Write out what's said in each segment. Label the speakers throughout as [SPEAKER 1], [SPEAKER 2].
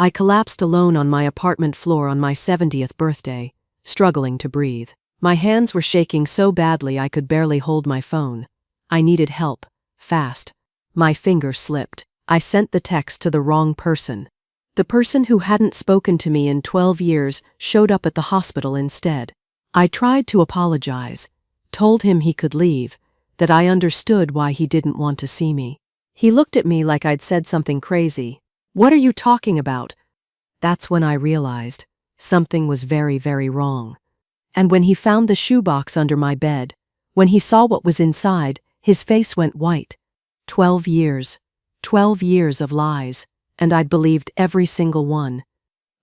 [SPEAKER 1] I collapsed alone on my apartment floor on my 70th birthday, struggling to breathe. My hands were shaking so badly I could barely hold my phone. I needed help, fast. My finger slipped. I sent the text to the wrong person. The person who hadn't spoken to me in 12 years showed up at the hospital instead. I tried to apologize, told him he could leave, that I understood why he didn't want to see me. He looked at me like I'd said something crazy. "What are you talking about?" That's when I realized something was very, very wrong. And when he found the shoebox under my bed, when he saw what was inside, his face went white. 12 years. 12 years of lies, and I'd believed every single one.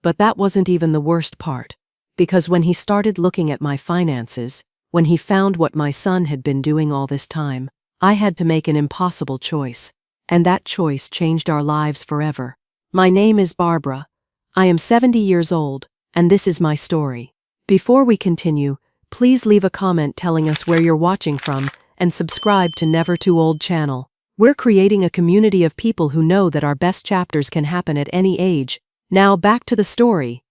[SPEAKER 1] But that wasn't even the worst part. Because when he started looking at my finances, when he found what my son had been doing all this time, I had to make an impossible choice. And that choice changed our lives forever. My name is Barbara. I am 70 years old, and this is my story. Before we continue, please leave a comment telling us where you're watching from and subscribe to Never Too Old channel. We're creating a community of people who know that our best chapters can happen at any age. Now back to the story.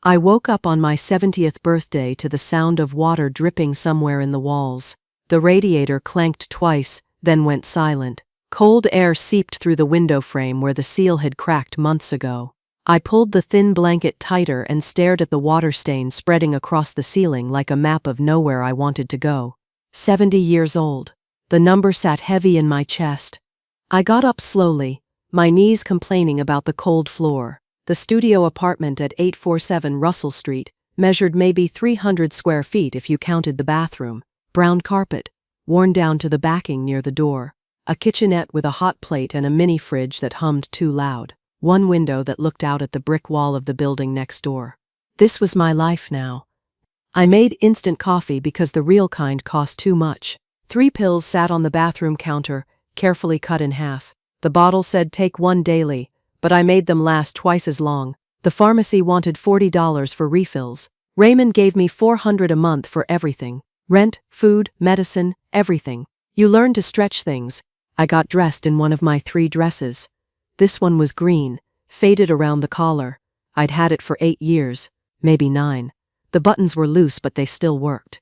[SPEAKER 1] I woke up on my 70th birthday to the sound of water dripping somewhere in the walls. The radiator clanked twice, then went silent. Cold air seeped through the window frame where the seal had cracked months ago. I pulled the thin blanket tighter and stared at the water stain spreading across the ceiling like a map of nowhere I wanted to go. 70 years old. The number sat heavy in my chest. I got up slowly, my knees complaining about the cold floor. The studio apartment at 847 Russell Street measured maybe 300 square feet if you counted the bathroom. Brown carpet, worn down to the backing near the door. A kitchenette with a hot plate and a mini fridge that hummed too loud. One window that looked out at the brick wall of the building next door. This was my life now. I made instant coffee because the real kind cost too much. 3 pills sat on the bathroom counter, carefully cut in half. The bottle said take 1 daily, but I made them last twice as long. The pharmacy wanted $40 for refills. Raymond gave me $400 a month for everything. Rent, food, medicine, everything. You learn to stretch things. I got dressed in one of my 3 dresses. This one was green, faded around the collar. I'd had it for 8 years, maybe 9. The buttons were loose but they still worked.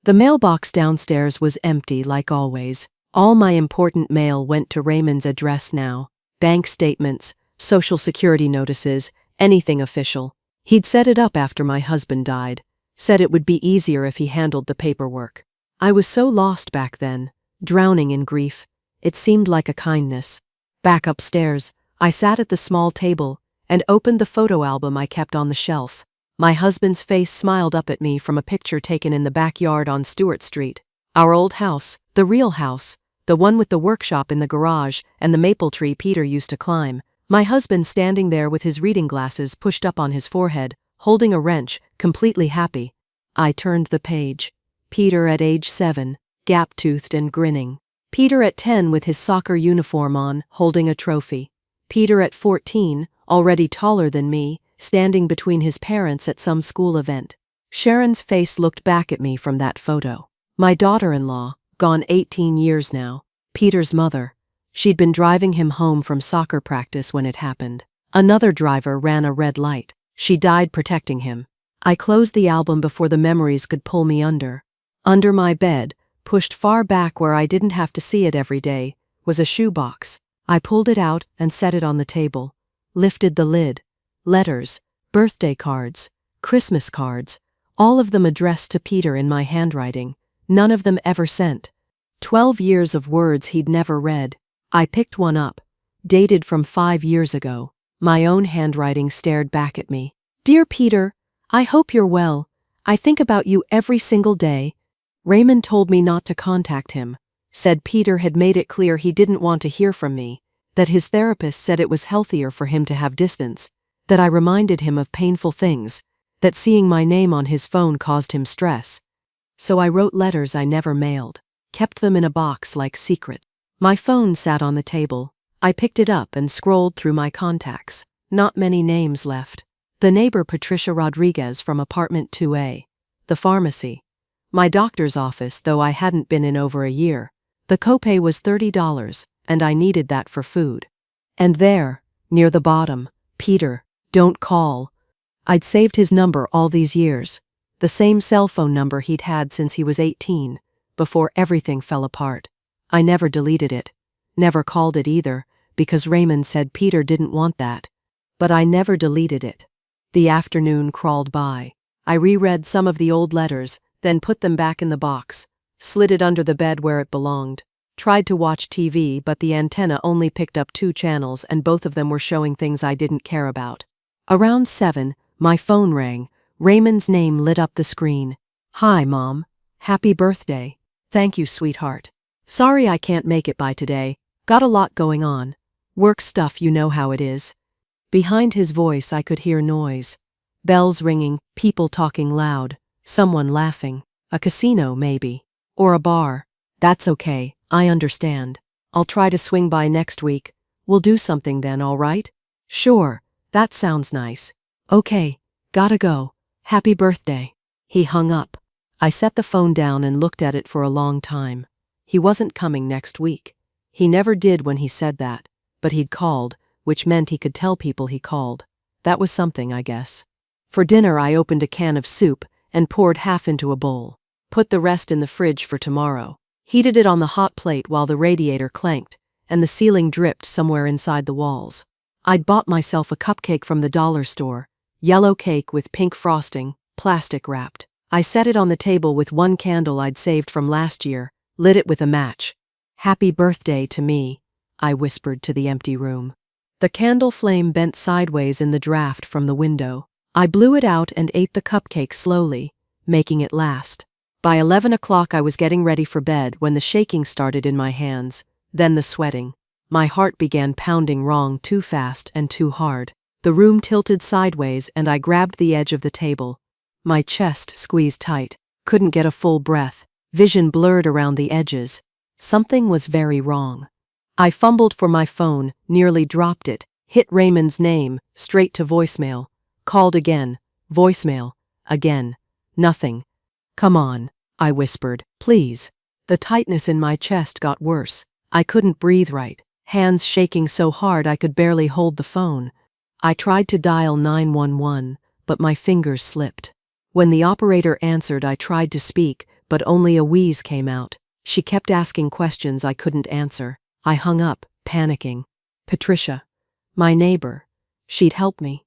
[SPEAKER 1] The mailbox downstairs was empty like always. All my important mail went to Raymond's address now. Bank statements, social security notices, anything official. He'd set it up after my husband died, said it would be easier if he handled the paperwork. I was so lost back then, drowning in grief. It seemed like a kindness. Back upstairs, I sat at the small table and opened the photo album I kept on the shelf. My husband's face smiled up at me from a picture taken in the backyard on Stewart Street. Our old house, the real house, the one with the workshop in the garage and the maple tree Peter used to climb. My husband standing there with his reading glasses pushed up on his forehead, holding a wrench, completely happy. I turned the page. Peter at age 7, gap-toothed and grinning. Peter at 10 with his soccer uniform on, holding a trophy. Peter at 14, already taller than me, standing between his parents at some school event. Sharon's face looked back at me from that photo. My daughter-in-law, gone 18 years now. Peter's mother. She'd been driving him home from soccer practice when it happened. Another driver ran a red light. She died protecting him. I closed the album before the memories could pull me under. Under my bed, pushed far back where I didn't have to see it every day, was a shoebox. I pulled it out and set it on the table. Lifted the lid. Letters, birthday cards, Christmas cards, all of them addressed to Peter in my handwriting, none of them ever sent. 12 years of words he'd never read. I picked one up, dated from 5 years ago. My own handwriting stared back at me. Dear Peter, I hope you're well. I think about you every single day. Raymond told me not to contact him. Said Peter had made it clear he didn't want to hear from me, that his therapist said it was healthier for him to have distance, that I reminded him of painful things, that seeing my name on his phone caused him stress. So I wrote letters I never mailed, kept them in a box like secrets. My phone sat on the table. I picked it up and scrolled through my contacts. Not many names left. The neighbor Patricia Rodriguez from apartment 2A. The pharmacy. My doctor's office, though I hadn't been in over a year. The copay was $30, and I needed that for food. And there, near the bottom, Peter, Don't call. I'd saved his number all these years. The same cell phone number he'd had since he was 18, before everything fell apart. I never deleted it. Never called it either, because Raymond said Peter didn't want that. But I never deleted it. The afternoon crawled by. I reread some of the old letters, then put them back in the box, slid it under the bed where it belonged. Tried to watch TV, but the antenna only picked up 2 channels and both of them were showing things I didn't care about. Around 7, my phone rang. Raymond's name lit up the screen. Hi, Mom. Happy birthday. Thank you, sweetheart. Sorry I can't make it by today. Got a lot going on. Work stuff, you know how it is. Behind his voice I could hear noise. Bells ringing, people talking loud, someone laughing. A casino, maybe. Or a bar. That's okay, I understand. I'll try to swing by next week. We'll do something then, all right? Sure, that sounds nice. Okay, gotta go. Happy birthday. He hung up. I set the phone down and looked at it for a long time. He wasn't coming next week. He never did when he said that, but he'd called, which meant he could tell people he called. That was something, I guess. For dinner I opened a can of soup and poured half into a bowl. Put the rest in the fridge for tomorrow. Heated it on the hot plate while the radiator clanked, and the ceiling dripped somewhere inside the walls. I'd bought myself a cupcake from the dollar store, yellow cake with pink frosting, plastic wrapped. I set it on the table with one candle I'd saved from last year, lit it with a match. Happy birthday to me, I whispered to the empty room. The candle flame bent sideways in the draft from the window. I blew it out and ate the cupcake slowly, making it last. By 11 o'clock I was getting ready for bed when the shaking started in my hands, then the sweating. My heart began pounding wrong, too fast and too hard. The room tilted sideways and I grabbed the edge of the table. My chest squeezed tight, couldn't get a full breath, vision blurred around the edges. Something was very wrong. I fumbled for my phone, nearly dropped it, hit Raymond's name, straight to voicemail. Called again, voicemail, again, nothing. Come on, I whispered, please. The tightness in my chest got worse. I couldn't breathe right, hands shaking so hard I could barely hold the phone. I tried to dial 911, but my fingers slipped. When the operator answered, I tried to speak, but only a wheeze came out. She kept asking questions I couldn't answer. I hung up, panicking. Patricia, my neighbor. She'd help me.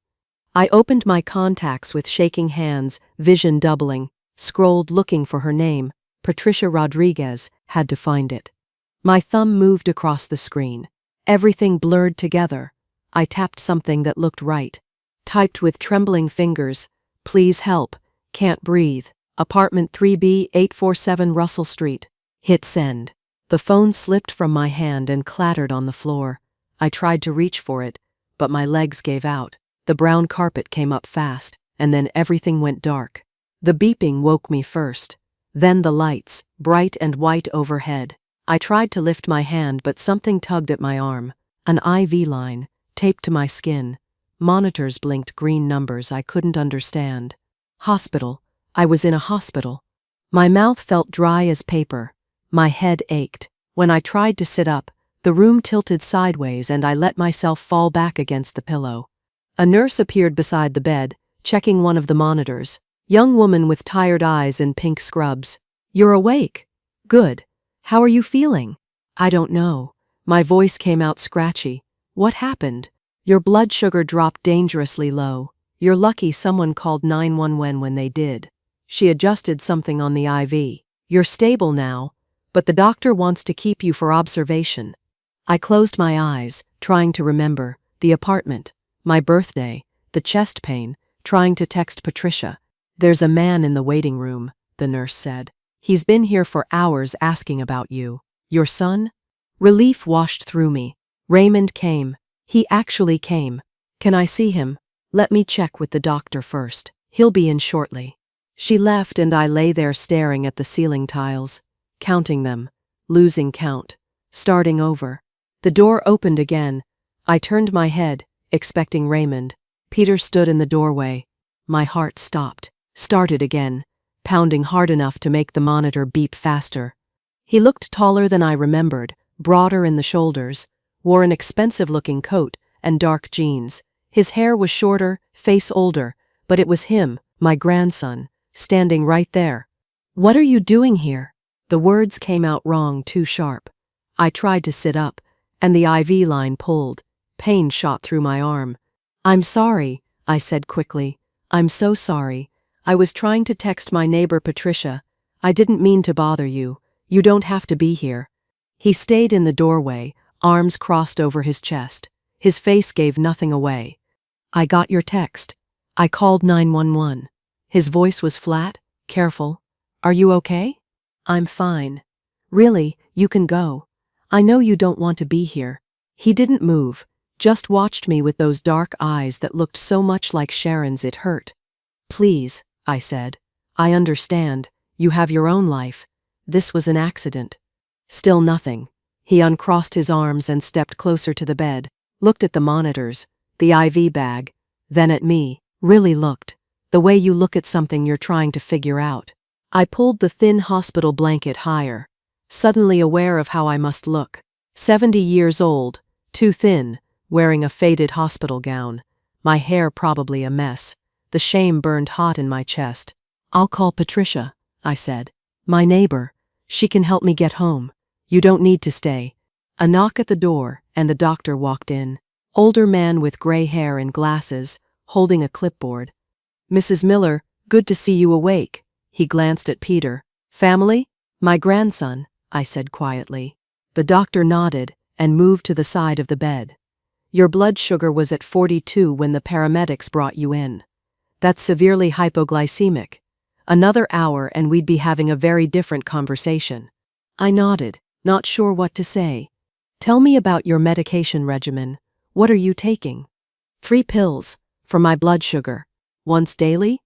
[SPEAKER 1] I opened my contacts with shaking hands, vision doubling, scrolled looking for her name. Patricia Rodriguez, had to find it. My thumb moved across the screen. Everything blurred together. I tapped something that looked right. Typed with trembling fingers, please help, can't breathe, apartment 3B 847 Russell Street. Hit send. The phone slipped from my hand and clattered on the floor. I tried to reach for it, but my legs gave out. The brown carpet came up fast, and then everything went dark. The beeping woke me first. Then the lights, bright and white overhead. I tried to lift my hand, but something tugged at my arm. An IV line, taped to my skin. Monitors blinked green numbers I couldn't understand. Hospital. I was in a hospital. My mouth felt dry as paper. My head ached. When I tried to sit up, the room tilted sideways and I let myself fall back against the pillow. A nurse appeared beside the bed, checking one of the monitors. Young woman with tired eyes and pink scrubs. You're awake. Good. How are you feeling? I don't know. My voice came out scratchy. What happened? Your blood sugar dropped dangerously low. You're lucky someone called 911 when they did. She adjusted something on the IV. You're stable now, but the doctor wants to keep you for observation. I closed my eyes, trying to remember. The apartment, my birthday, the chest pain, trying to text Patricia. There's a man in the waiting room, the nurse said. He's been here for hours asking about you. Your son? Relief washed through me. Raymond came. He actually came. Can I see him? Let me check with the doctor first. He'll be in shortly. She left and I lay there staring at the ceiling tiles, counting them, losing count, starting over. The door opened again. I turned my head, expecting Raymond. Peter stood in the doorway. My heart stopped, started again, pounding hard enough to make the monitor beep faster. He looked taller than I remembered, broader in the shoulders, wore an expensive-looking coat and dark jeans. His hair was shorter, face older, but it was him, my grandson, standing right there. "What are you doing here?" The words came out wrong, too sharp. I tried to sit up, and the IV line pulled. Pain shot through my arm. "I'm sorry," I said quickly. "I'm so sorry. I was trying to text my neighbor Patricia. I didn't mean to bother you. You don't have to be here." He stayed in the doorway, arms crossed over his chest. His face gave nothing away. "I got your text. I called 911. His voice was flat, careful. "Are you okay?" "I'm fine." "Really, you can go. I know you don't want to be here." He didn't move, just watched me with those dark eyes that looked so much like Sharon's it hurt. "Please," I said. "I understand. You have your own life. This was an accident." Still nothing. He uncrossed his arms and stepped closer to the bed, looked at the monitors, the IV bag, then at me. Really looked. The way you look at something you're trying to figure out. I pulled the thin hospital blanket higher, suddenly aware of how I must look. 70 years old, too thin, wearing a faded hospital gown. My hair probably a mess. The shame burned hot in my chest. "I'll call Patricia," I said. "My neighbor. She can help me get home. You don't need to stay." A knock at the door, and the doctor walked in. Older man with gray hair and glasses, holding a clipboard. "Mrs. Miller, good to see you awake." He glanced at Peter. "Family?" "My grandson," I said quietly. The doctor nodded and moved to the side of the bed. "Your blood sugar was at 42 when the paramedics brought you in. That's severely hypoglycemic. Another hour and we'd be having a very different conversation." I nodded, not sure what to say. "Tell me about your medication regimen. What are you taking?" 3 pills, for my blood sugar. Once daily?"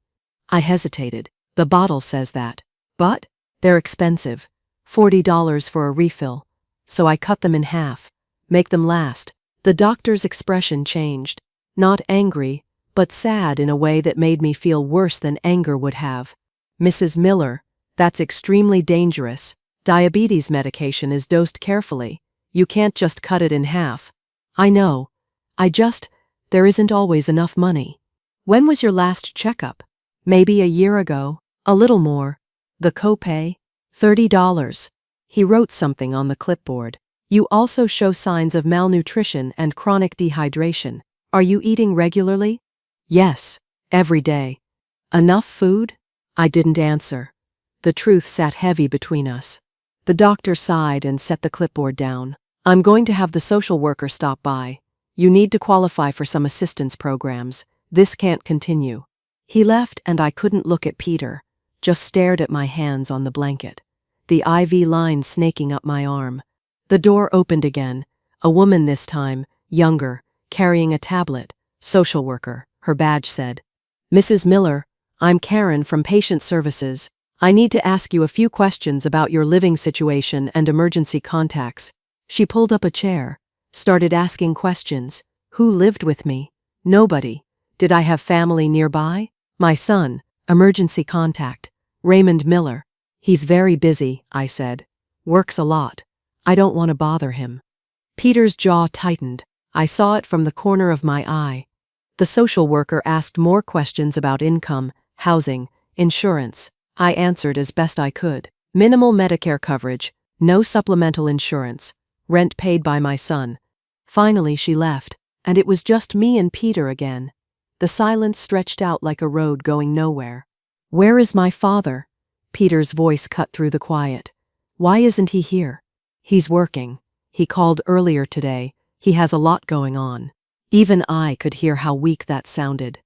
[SPEAKER 1] I hesitated. "The bottle says that. But they're expensive. $40 for a refill. So I cut them in half. Make them last." The doctor's expression changed. Not angry, but sad in a way that made me feel worse than anger would have. "Mrs. Miller, that's extremely dangerous. Diabetes medication is dosed carefully. You can't just cut it in half." "I know. There isn't always enough money." "When was your last checkup?" "Maybe a year ago. A little more." "The copay?" $30. He wrote something on the clipboard. "You also show signs of malnutrition and chronic dehydration. Are you eating regularly?" "Yes, every day." "Enough food?" I didn't answer. The truth sat heavy between us. The doctor sighed and set the clipboard down. "I'm going to have the social worker stop by. You need to qualify for some assistance programs. This can't continue." He left and I couldn't look at Peter, just stared at my hands on the blanket. The IV line snaking up my arm. The door opened again. A woman this time, younger, carrying a tablet. "Social worker," her badge said. "Mrs. Miller, I'm Karen from Patient Services. I need to ask you a few questions about your living situation and emergency contacts." She pulled up a chair, started asking questions. "Who lived with me?" "Nobody." "Did I have family nearby?" "My son, emergency contact, Raymond Miller." "He's very busy," I said. "Works a lot. I don't want to bother him." Peter's jaw tightened. I saw it from the corner of my eye. The social worker asked more questions about income, housing, insurance. I answered as best I could. Minimal Medicare coverage, no supplemental insurance, rent paid by my son. Finally she left, and it was just me and Peter again. The silence stretched out like a road going nowhere. "Where is my father?" Peter's voice cut through the quiet. "Why isn't he here?" "He's working. He called earlier today. He has a lot going on." Even I could hear how weak that sounded.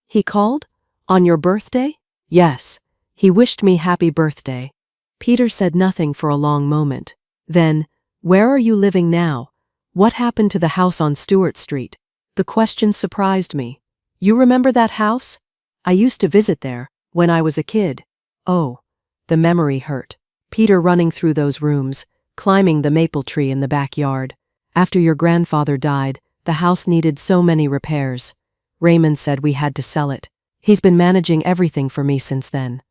[SPEAKER 1] "He called? On your birthday?" "Yes. He wished me happy birthday." Peter said nothing for a long moment. Then, "Where are you living now? What happened to the house on Stewart Street?" The question surprised me. "You remember that house? I used to visit there, when I was a kid." Oh, the memory hurt. Peter running through those rooms, climbing the maple tree in the backyard. "After your grandfather died, the house needed so many repairs. Raymond said we had to sell it. He's been managing everything for me since then."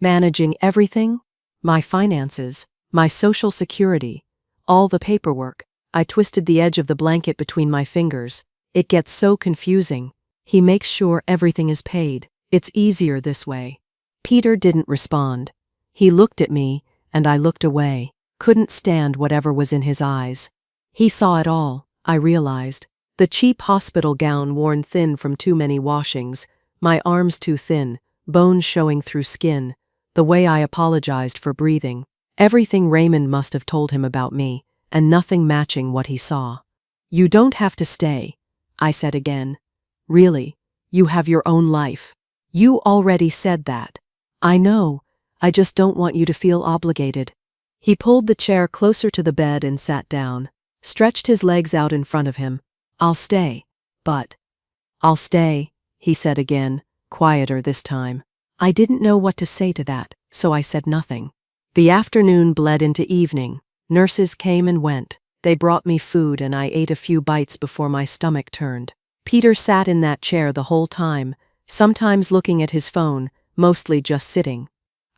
[SPEAKER 1] Managing everything? My finances, my social security, all the paperwork. I twisted the edge of the blanket between my fingers. "It gets so confusing. He makes sure everything is paid. It's easier this way. Peter didn't respond. He looked at me, and I looked away. Couldn't stand whatever was in his eyes. He saw it all, I realized. The cheap hospital gown worn thin from too many washings, my arms too thin, bones showing through skin, the way I apologized for breathing. Everything Raymond must have told him about me, and nothing matching what he saw. You don't have to stay, I said again. Really, you have your own life. You already said that. I know, I just don't want you to feel obligated. He pulled the chair closer to the bed and sat down, stretched his legs out in front of him. I'll stay, but… I'll stay, he said again, quieter this time. I didn't know what to say to that, so I said nothing. The afternoon bled into evening. Nurses came and went. They brought me food and I ate a few bites before my stomach turned. Peter sat in that chair the whole time, sometimes looking at his phone, mostly just sitting.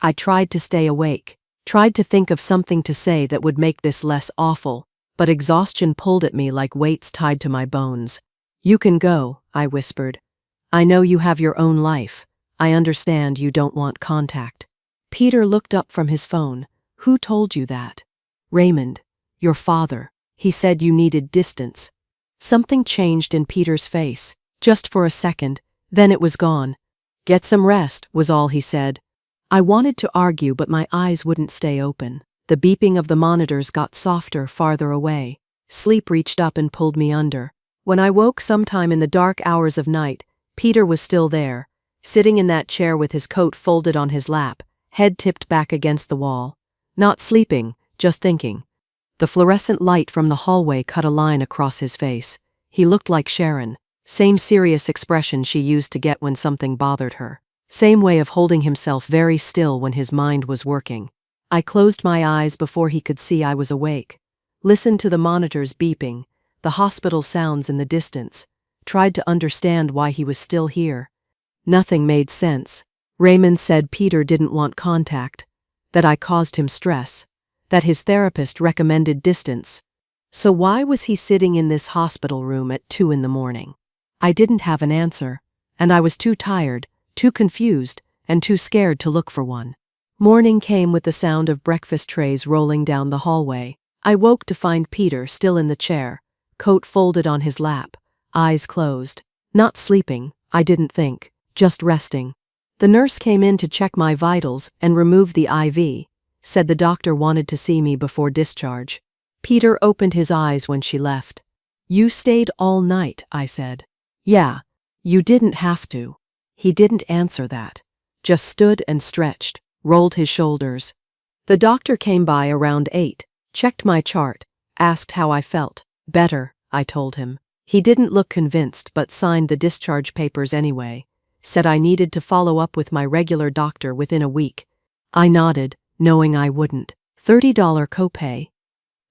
[SPEAKER 1] I tried to stay awake, tried to think of something to say that would make this less awful, but exhaustion pulled at me like weights tied to my bones. You can go, I whispered. I know you have your own life. I understand you don't want contact. Peter looked up from his phone. Who told you that? Raymond, your father. He said you needed distance. Something changed in Peter's face, just for a second, then it was gone. Get some rest, was all he said. I wanted to argue, but my eyes wouldn't stay open. The beeping of the monitors got softer farther away. Sleep reached up and pulled me under. When I woke sometime in the dark hours of night, Peter was still there, sitting in that chair with his coat folded on his lap, head tipped back against the wall. Not sleeping, just thinking. The fluorescent light from the hallway cut a line across his face. He looked like Sharon. Same serious expression she used to get when something bothered her. Same way of holding himself very still when his mind was working. I closed my eyes before he could see I was awake. Listened to the monitors beeping, the hospital sounds in the distance. Tried to understand why he was still here. Nothing made sense. Raymond said Peter didn't want contact, that I caused him stress, that his therapist recommended distance. So why was he sitting in this hospital room at 2 a.m? I didn't have an answer, and I was too tired, too confused, and too scared to look for one. Morning came with the sound of breakfast trays rolling down the hallway. I woke to find Peter still in the chair, coat folded on his lap, eyes closed. Not sleeping, I didn't think, just resting. The nurse came in to check my vitals and remove the IV, said the doctor wanted to see me before discharge. Peter opened his eyes when she left. You stayed all night, I said. Yeah, you didn't have to. He didn't answer that. Just stood and stretched, rolled his shoulders. The doctor came by around 8, checked my chart, asked how I felt. Better, I told him. He didn't look convinced but signed the discharge papers anyway. Said I needed to follow up with my regular doctor within a week. I nodded, knowing I wouldn't. $30 copay.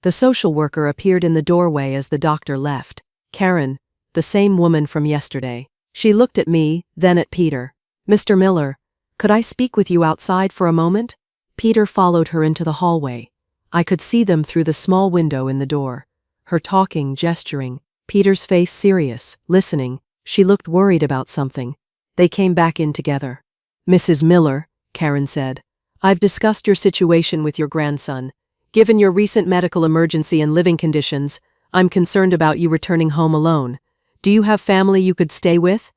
[SPEAKER 1] The social worker appeared in the doorway as the doctor left. Karen, the same woman from yesterday. She looked at me, then at Peter. Mr. Miller, could I speak with you outside for a moment? Peter followed her into the hallway. I could see them through the small window in the door. Her talking, gesturing. Peter's face serious, listening. She looked worried about something. They came back in together. Mrs. Miller, Karen said, I've discussed your situation with your grandson. Given your recent medical emergency and living conditions, I'm concerned about you returning home alone. Do you have family you could stay with?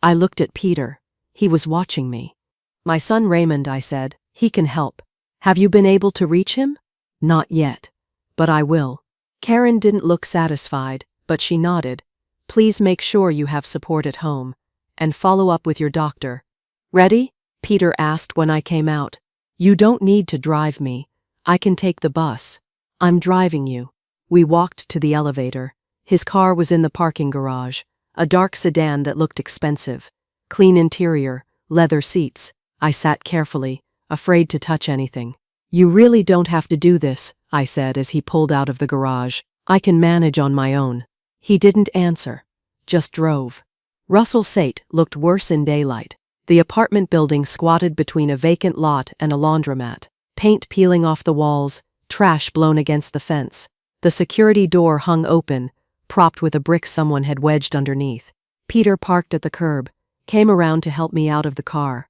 [SPEAKER 1] I looked at Peter. He was watching me. My son Raymond, I said. He can help. Have you been able to reach him? Not yet. But I will. Karen didn't look satisfied, but she nodded. Please make sure you have support at home. And follow up with your doctor. Ready? Peter asked when I came out. You don't need to drive me. I can take the bus. I'm driving you. We walked to the elevator. His car was in the parking garage, a dark sedan that looked expensive. Clean interior, leather seats. I sat carefully, afraid to touch anything. You really don't have to do this, I said as he pulled out of the garage. I can manage on my own. He didn't answer, just drove. Russell Sate looked worse in daylight. The apartment building squatted between a vacant lot and a laundromat. Paint peeling off the walls, trash blown against the fence. The security door hung open, propped with a brick someone had wedged underneath. Peter parked at the curb, came around to help me out of the car.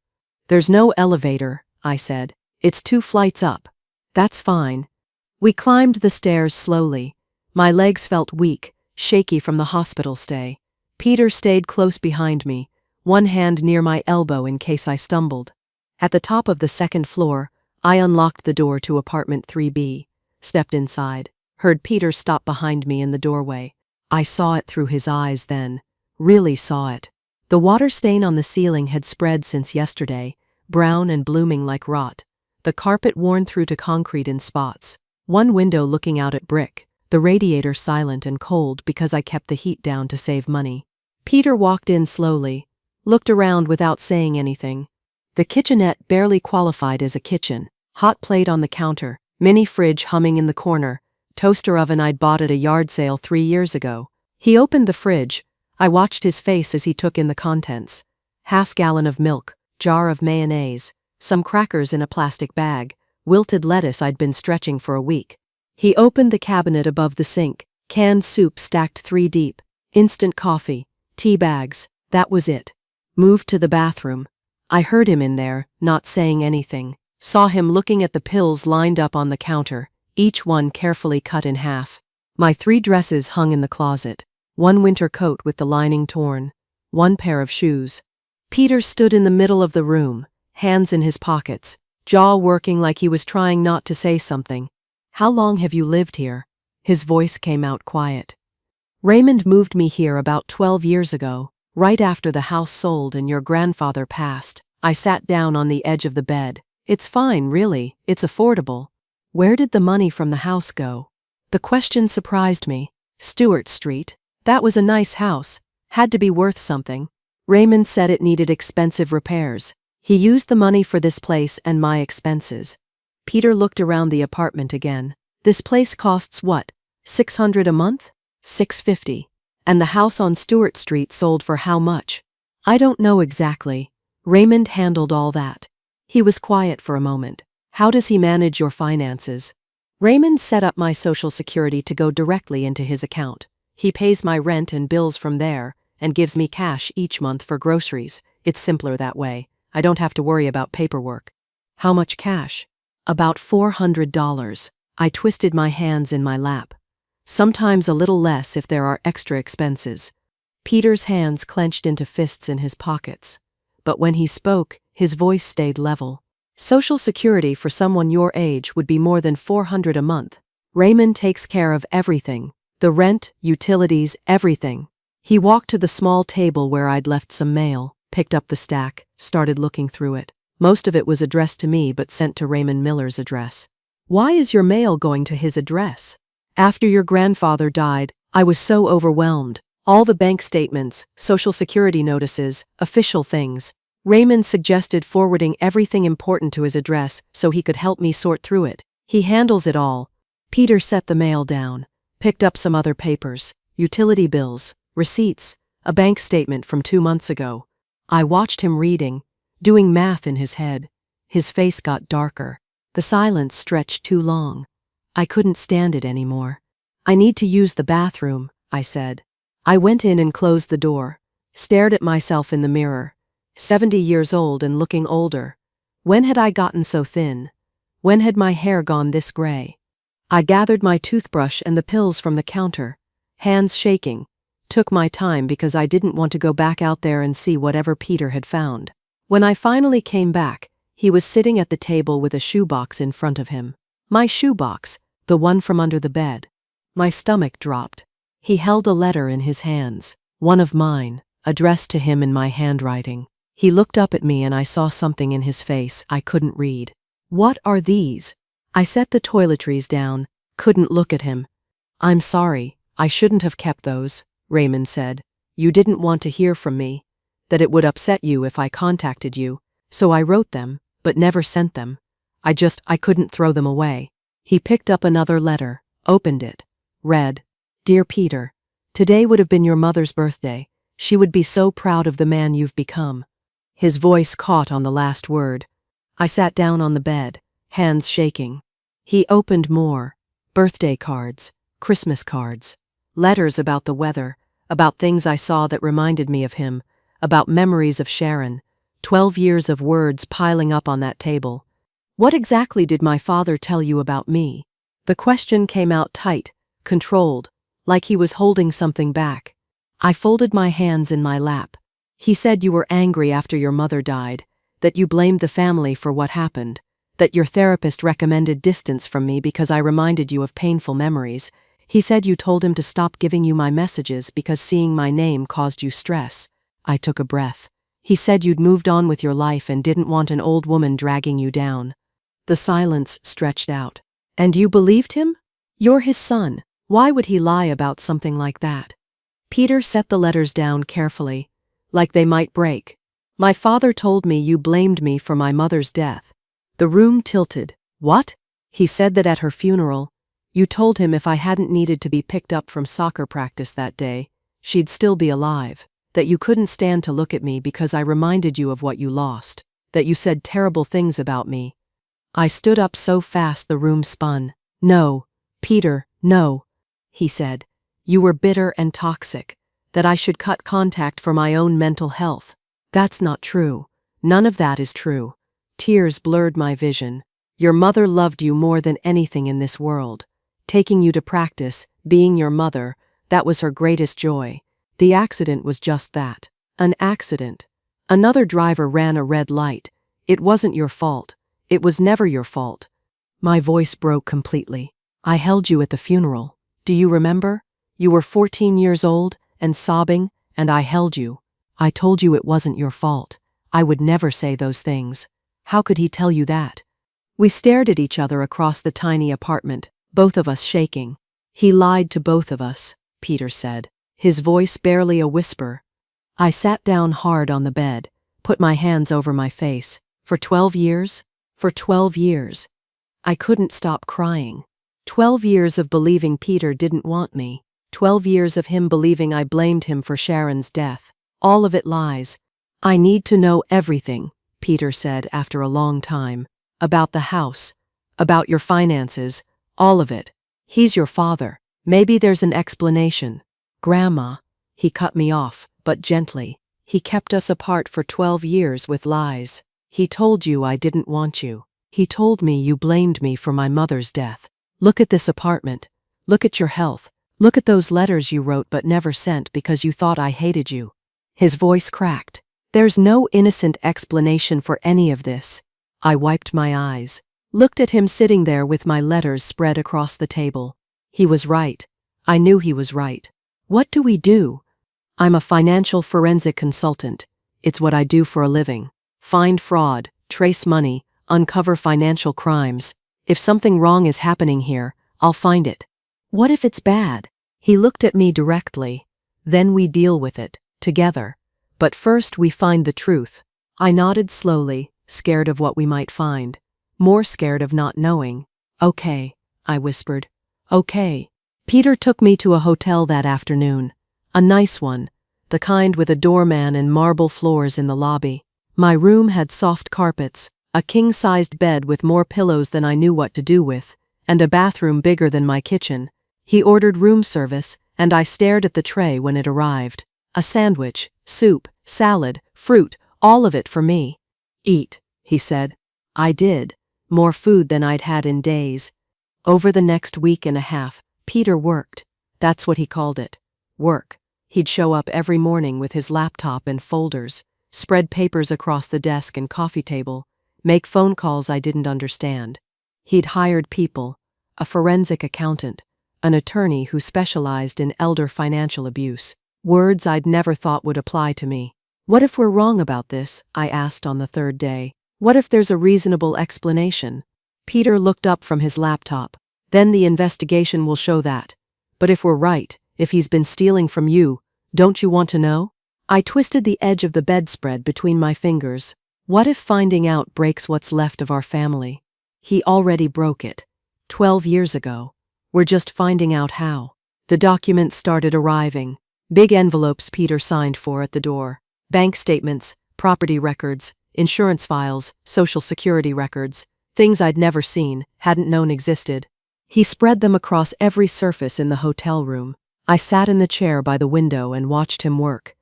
[SPEAKER 1] "There's no elevator," I said. "It's 2 flights up." "That's fine." We climbed the stairs slowly. My legs felt weak, shaky from the hospital stay. Peter stayed close behind me, one hand near my elbow in case I stumbled. At the top of the 2nd floor, I unlocked the door to apartment 3B, stepped inside, heard Peter stop behind me in the doorway. I saw it through his eyes then, really saw it. The water stain on the ceiling had spread since yesterday, brown and blooming like rot. The carpet worn through to concrete in spots. One window looking out at brick, the radiator silent and cold because I kept the heat down to save money. Peter walked in slowly, looked around without saying anything. The kitchenette barely qualified as a kitchen. Hot plate on the counter, mini fridge humming in the corner, toaster oven I'd bought at a yard sale 3 years ago. He opened the fridge. I watched his face as he took in the contents. Half-gallon of milk, jar of mayonnaise, some crackers in a plastic bag, wilted lettuce I'd been stretching for a week. He opened the cabinet above the sink, canned soup stacked 3 deep, instant coffee, tea bags, that was it. Moved to the bathroom. I heard him in there, not saying anything. Saw him looking at the pills lined up on the counter, each one carefully cut in half. My 3 dresses hung in the closet. 1 winter coat with the lining torn. 1 pair of shoes. Peter stood in the middle of the room, hands in his pockets, jaw working like he was trying not to say something. "How long have you lived here?" His voice came out quiet. "Raymond moved me here about 12 years ago, right after the house sold and your grandfather passed." I sat down on the edge of the bed. "It's fine, really, it's affordable." "Where did the money from the house go?" The question surprised me. "Stewart Street. That was a nice house. Had to be worth something." Raymond said it needed expensive repairs. He used the money for this place and my expenses. Peter looked around the apartment again. "This place costs what? $600 a month?" $650. "And the house on Stewart Street sold for how much?" "I don't know exactly. Raymond handled all that." He was quiet for a moment. "How does he manage your finances?" "Raymond set up my Social Security to go directly into his account. He pays my rent and bills from there, and gives me cash each month for groceries. It's simpler that way. I don't have to worry about paperwork." "How much cash?" "About $400. I twisted my hands in my lap. "Sometimes a little less if there are extra expenses." Peter's hands clenched into fists in his pockets. But when he spoke, his voice stayed level. "Social Security for someone your age would be more than $400 a month. Raymond takes care of everything. The rent, utilities, everything." He walked to the small table where I'd left some mail, picked up the stack, started looking through it. Most of it was addressed to me but sent to Raymond Miller's address. "Why is your mail going to his address?" "After your grandfather died, I was so overwhelmed. All the bank statements, Social Security notices, official things. Raymond suggested forwarding everything important to his address so he could help me sort through it. He handles it all." Peter set the mail down, picked up some other papers, utility bills, receipts, a bank statement from 2 months ago. I watched him reading, doing math in his head. His face got darker. The silence stretched too long. I couldn't stand it anymore. "I need to use the bathroom," I said. I went in and closed the door, stared at myself in the mirror. 70 years old and looking older. When had I gotten so thin? When had my hair gone this gray? I gathered my toothbrush and the pills from the counter, hands shaking. Took my time because I didn't want to go back out there and see whatever Peter had found. When I finally came back, he was sitting at the table with a shoebox in front of him. My shoebox, the one from under the bed. My stomach dropped. He held a letter in his hands, one of mine, addressed to him in my handwriting. He looked up at me and I saw something in his face I couldn't read. "What are these?" I set the toiletries down, couldn't look at him. "I'm sorry, I shouldn't have kept those," Raymond said. "You didn't want to hear from me, that it would upset you if I contacted you, so I wrote them, but never sent them. I couldn't throw them away." He picked up another letter, opened it, read, "Dear Peter, today would have been your mother's birthday. She would be so proud of the man you've become." His voice caught on the last word. I sat down on the bed, hands shaking. He opened more. Birthday cards, Christmas cards, letters about the weather, about things I saw that reminded me of him, about memories of Sharon, 12 years of words piling up on that table. What exactly did my father tell you about me? The question came out tight, controlled, like he was holding something back. I folded my hands in my lap. He said you were angry after your mother died, that you blamed the family for what happened, that your therapist recommended distance from me because I reminded you of painful memories. He said you told him to stop giving you my messages because seeing my name caused you stress. I took a breath. He said you'd moved on with your life and didn't want an old woman dragging you down. The silence stretched out. And you believed him? You're his son. Why would he lie about something like that? Peter set the letters down carefully, like they might break. My father told me you blamed me for my mother's death. The room tilted. What? He said that at her funeral, you told him if I hadn't needed to be picked up from soccer practice that day, she'd still be alive, that you couldn't stand to look at me because I reminded you of what you lost, that you said terrible things about me. I stood up so fast the room spun. No, Peter, no, he said. You were bitter and toxic, that I should cut contact for my own mental health. That's not true. None of that is true. Tears blurred my vision. Your mother loved you more than anything in this world. Taking you to practice, being your mother, that was her greatest joy. The accident was just that. An accident. Another driver ran a red light. It wasn't your fault. It was never your fault. My voice broke completely. I held you at the funeral. Do you remember? You were 14 years old and sobbing, and I held you. I told you it wasn't your fault. I would never say those things. How could he tell you that? We stared at each other across the tiny apartment, both of us shaking. He lied to both of us, Peter said, his voice barely a whisper. I sat down hard on the bed, put my hands over my face. For 12 years? For 12 years. I couldn't stop crying. 12 years of believing Peter didn't want me. 12 years of him believing I blamed him for Sharon's death. All of it lies. I need to know everything, Peter said after a long time. About the house. About your finances. All of it. He's your father. Maybe there's an explanation. Grandma. He cut me off, but gently. He kept us apart for 12 years with lies. He told you I didn't want you. He told me you blamed me for my mother's death. Look at this apartment. Look at your health. Look at those letters you wrote but never sent because you thought I hated you. His voice cracked. There's no innocent explanation for any of this. I wiped my eyes, looked at him sitting there with my letters spread across the table. He was right. I knew he was right. What do we do? I'm a financial forensic consultant. It's what I do for a living. Find fraud, trace money, uncover financial crimes. If something wrong is happening here, I'll find it. What if it's bad? He looked at me directly. Then we deal with it, together. But first we find the truth. I nodded slowly, scared of what we might find. More scared of not knowing. Okay, I whispered. Okay. Peter took me to a hotel that afternoon. A nice one. The kind with a doorman and marble floors in the lobby. My room had soft carpets, a king-sized bed with more pillows than I knew what to do with, and a bathroom bigger than my kitchen. He ordered room service, and I stared at the tray when it arrived. A sandwich, soup, salad, fruit, all of it for me. Eat, he said. I did. More food than I'd had in days. Over the next week and a half, Peter worked. That's what he called it. Work. He'd show up every morning with his laptop and folders, spread papers across the desk and coffee table, make phone calls I didn't understand. He'd hired people, a forensic accountant, an attorney who specialized in elder financial abuse. Words I'd never thought would apply to me. What if we're wrong about this? I asked on the third day. What if there's a reasonable explanation? Peter looked up from his laptop. Then the investigation will show that. But if we're right, if he's been stealing from you, don't you want to know? I twisted the edge of the bedspread between my fingers. What if finding out breaks what's left of our family? He already broke it. 12 years ago. We're just finding out how. The documents started arriving. Big envelopes Peter signed for at the door. Bank statements, property records, insurance files, social security records, things I'd never seen, hadn't known existed. He spread them across every surface in the hotel room. I sat in the chair by the window and watched him work.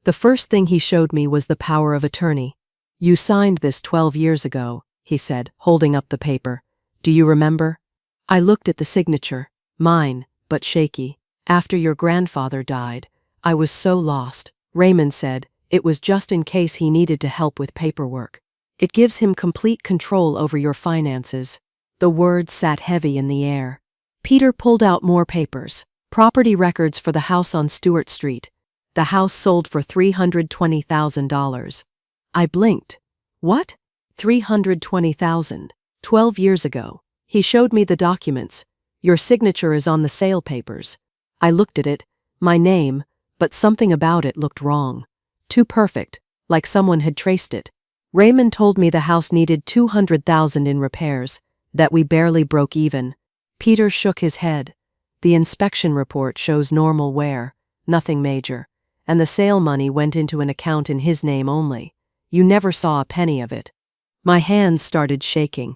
[SPEAKER 1] The first thing he showed me was the power of attorney. "You signed this 12 years ago," he said, holding up the paper. "Do you remember?" I looked at the signature. Mine, but shaky. "After your grandfather died, I was so lost." Raymond said, "It was just in case he needed to help with paperwork. It gives him complete control over your finances." The words sat heavy in the air. Peter pulled out more papers. Property records for the house on Stewart Street. The house sold for $320,000. I blinked. What? $320,000. 12 years ago. He showed me the documents. "Your signature is on the sale papers." I looked at it. My name, but something about it looked wrong. Too perfect, like someone had traced it. Raymond told me the house needed $200,000 in repairs, that we barely broke even. Peter shook his head. "The inspection report shows normal wear, nothing major, and the sale money went into an account in his name only. You never saw a penny of it." My hands started shaking.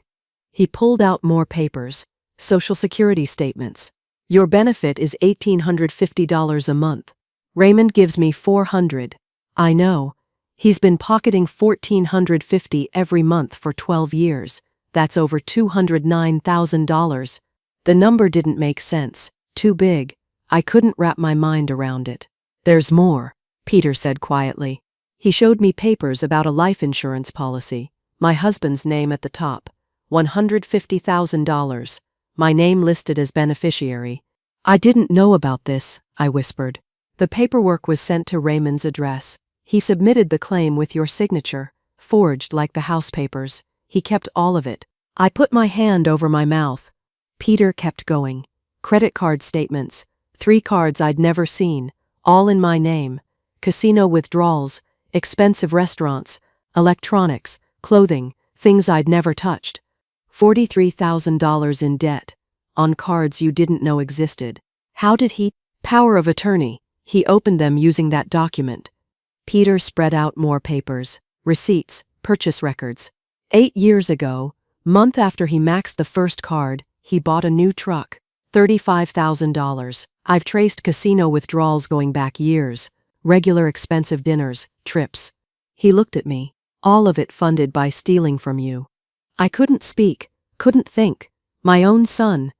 [SPEAKER 1] He pulled out more papers. Social Security statements. "Your benefit is $1,850 a month. Raymond gives me $400. I know. He's been pocketing $1,450 every month for 12 years. That's over $209,000. The number didn't make sense. Too big. I couldn't wrap my mind around it. "There's more," Peter said quietly. He showed me papers about a life insurance policy. My husband's name at the top. $150,000. My name listed as beneficiary. "I didn't know about this," I whispered. "The paperwork was sent to Raymond's address. He submitted the claim with your signature, forged like the house papers. He kept all of it." I put my hand over my mouth. Peter kept going. Credit card statements. 3 cards I'd never seen, all in my name. Casino withdrawals, expensive restaurants, electronics, clothing, things I'd never touched. $43,000 in debt, on cards you didn't know existed. How did he? Power of attorney. He opened them using that document. Peter spread out more papers, receipts, purchase records. 8 years ago, month after he maxed the first card, he bought a new truck. $35,000. I've traced casino withdrawals going back years, regular expensive dinners, trips. He looked at me. "All of it funded by stealing from you." I couldn't speak, couldn't think. My own son.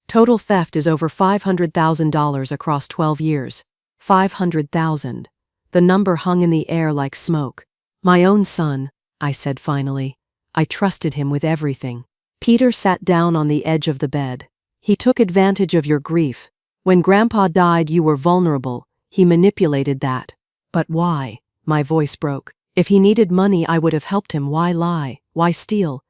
[SPEAKER 1] Total theft is over $500,000 across 12 years. 500,000. The number hung in the air like smoke. "My own son," I said finally. I trusted him with everything. Peter sat down on the edge of the bed. "He took advantage of your grief. When Grandpa died, you were vulnerable. He manipulated that." "But why?" My voice broke. "If he needed money, I would have helped him. Why lie? Why steal?"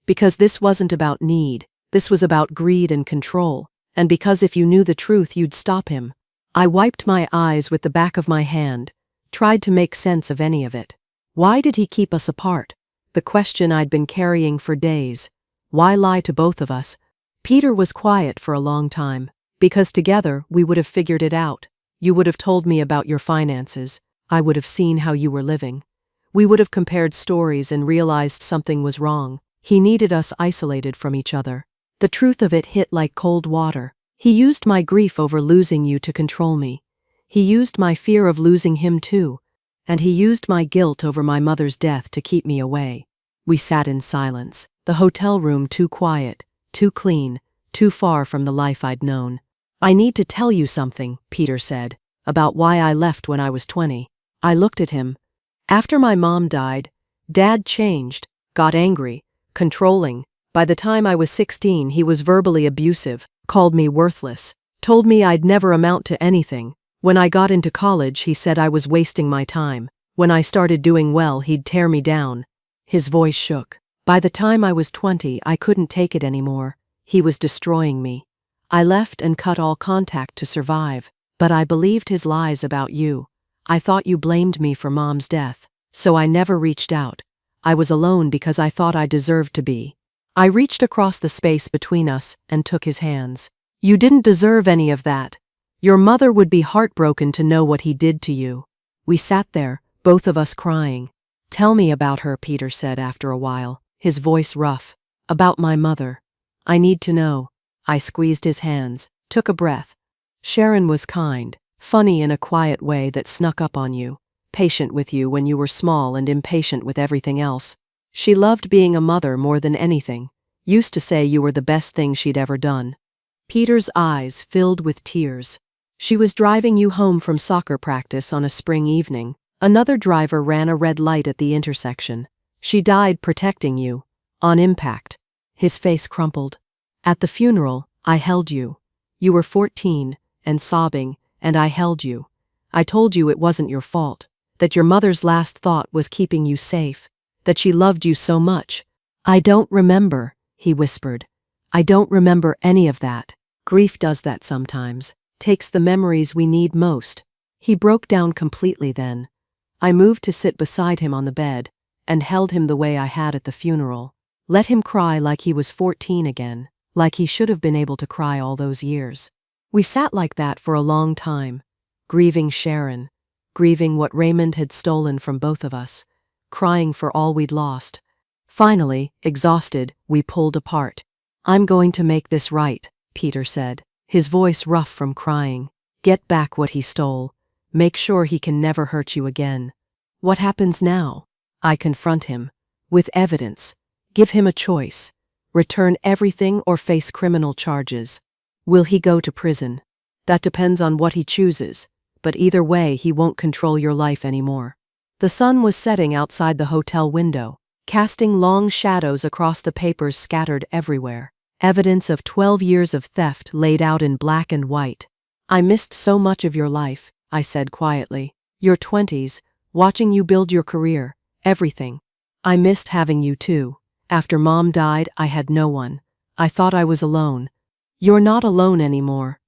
[SPEAKER 1] "Because this wasn't about need. This was about greed and control. And because if you knew the truth, you'd stop him." I wiped my eyes with the back of my hand, tried to make sense of any of it. Why did he keep us apart? The question I'd been carrying for days. Why lie to both of us? Peter was quiet for a long time. "Because together we would have figured it out. You would have told me about your finances. I would have seen how you were living. We would have compared stories and realized something was wrong. He needed us isolated from each other." The truth of it hit like cold water. He used my grief over losing you to control me. He used my fear of losing him too. And he used my guilt over my mother's death to keep me away. We sat in silence. The hotel room too quiet, too clean, too far from the life I'd known. "I need to tell you something," Peter said, "about why I left when I was 20. I looked at him. After my mom died, Dad changed, got angry, controlling. By the time I was 16, he was verbally abusive, called me worthless, told me I'd never amount to anything. When I got into college, he said I was wasting my time. When I started doing well, he'd tear me down." His voice shook. "By the time I was 20, I couldn't take it anymore. He was destroying me. I left and cut all contact to survive. But I believed his lies about you. I thought you blamed me for Mom's death. So I never reached out. I was alone because I thought I deserved to be." I reached across the space between us and took his hands. "You didn't deserve any of that. Your mother would be heartbroken to know what he did to you." We sat there, both of us crying. "Tell me about her," Peter said after a while, his voice rough. "About my mother. I need to know." I squeezed his hands, took a breath. Sharon was kind, funny in a quiet way that snuck up on you, patient with you when you were small and impatient with everything else. She loved being a mother more than anything, used to say you were the best thing she'd ever done. Peter's eyes filled with tears. She was driving you home from soccer practice on a spring evening. Another driver ran a red light at the intersection. She died protecting you. On impact. His face crumpled. At the funeral, I held you. You were 14, and sobbing, and I held you. I told you it wasn't your fault, that your mother's last thought was keeping you safe, that she loved you so much. I don't remember, he whispered. I don't remember any of that. Grief does that sometimes, takes the memories we need most. He broke down completely then. I moved to sit beside him on the bed, and held him the way I had at the funeral. Let him cry like he was 14 again, like he should have been able to cry all those years. We sat like that for a long time, grieving Sharon, grieving what Raymond had stolen from both of us, crying for all we'd lost. Finally, exhausted, we pulled apart. I'm going to make this right, Peter said, his voice rough from crying. Get back what he stole. Make sure he can never hurt you again. What happens now? I confront him. With evidence. Give him a choice. Return everything or face criminal charges. Will he go to prison? That depends on what he chooses, but either way he won't control your life anymore. The sun was setting outside the hotel window, casting long shadows across the papers scattered everywhere. Evidence of 12 years of theft laid out in black and white. I missed so much of your life, I said quietly. Your 20s, watching you build your career, everything. I missed having you too. After Mom died, I had no one. I thought I was alone. You're not alone anymore.